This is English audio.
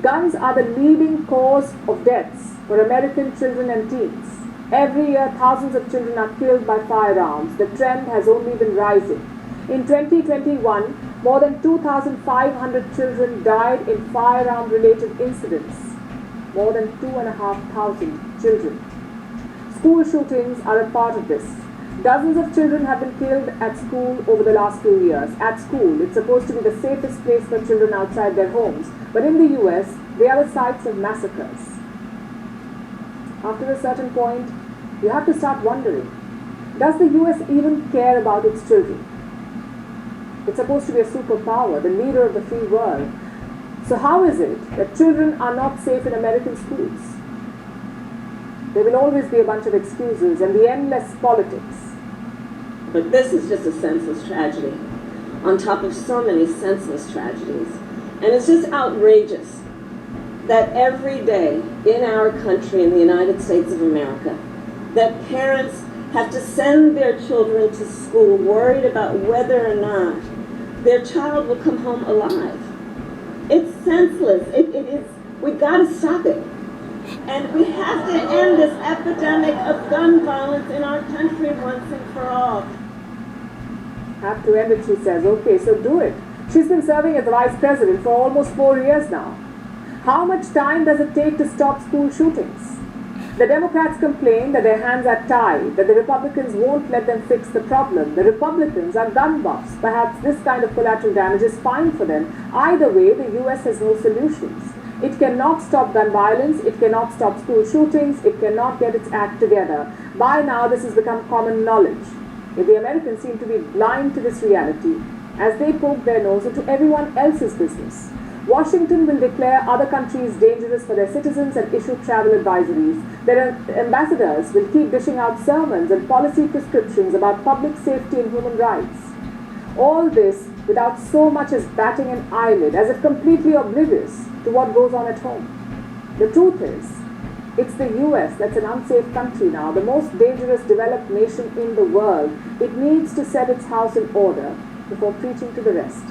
Guns are the leading cause of deaths for American children and teens. Every year, thousands of children are killed by firearms. The trend has only been rising. In 2021, more than 2,500 children died in firearm-related incidents. More than 2,500 children. School shootings are a part of this. Dozens of children have been killed at school over the last few years. At school, it's supposed to be the safest place for children outside their homes. But in the US, they are the sites of massacres. After a certain point, you have to start wondering, does the US even care about its children? It's supposed to be a superpower, the leader of the free world. So how is it that children are not safe in American schools? There will always be a bunch of excuses and the endless politics. But this is just a senseless tragedy, on top of so many senseless tragedies. And it's just outrageous that every day in our country, in the United States of America, that parents have to send their children to school worried about whether or not their child will come home alive. It's senseless. It is. We've got to stop it. And we have to end this epidemic of gun violence in our country once and for all. Have to end it, she says. Okay, so do it. She's been serving as the vice president for almost 4 years now. How much time does it take to stop school shootings? The Democrats complain that their hands are tied, that the Republicans won't let them fix the problem. The Republicans are gun buffs. Perhaps this kind of collateral damage is fine for them. Either way, the US has no solutions. It cannot stop gun violence, it cannot stop school shootings, it cannot get its act together. By now, this has become common knowledge. Yet the Americans seem to be blind to this reality as they poke their nose into everyone else's business. Washington will declare other countries dangerous for their citizens and issue travel advisories. Their ambassadors will keep dishing out sermons and policy prescriptions about public safety and human rights. All this without so much as batting an eyelid, as if completely oblivious to what goes on at home. The truth is, it's the US that's an unsafe country now, the most dangerous developed nation in the world. It needs to set its house in order before preaching to the rest.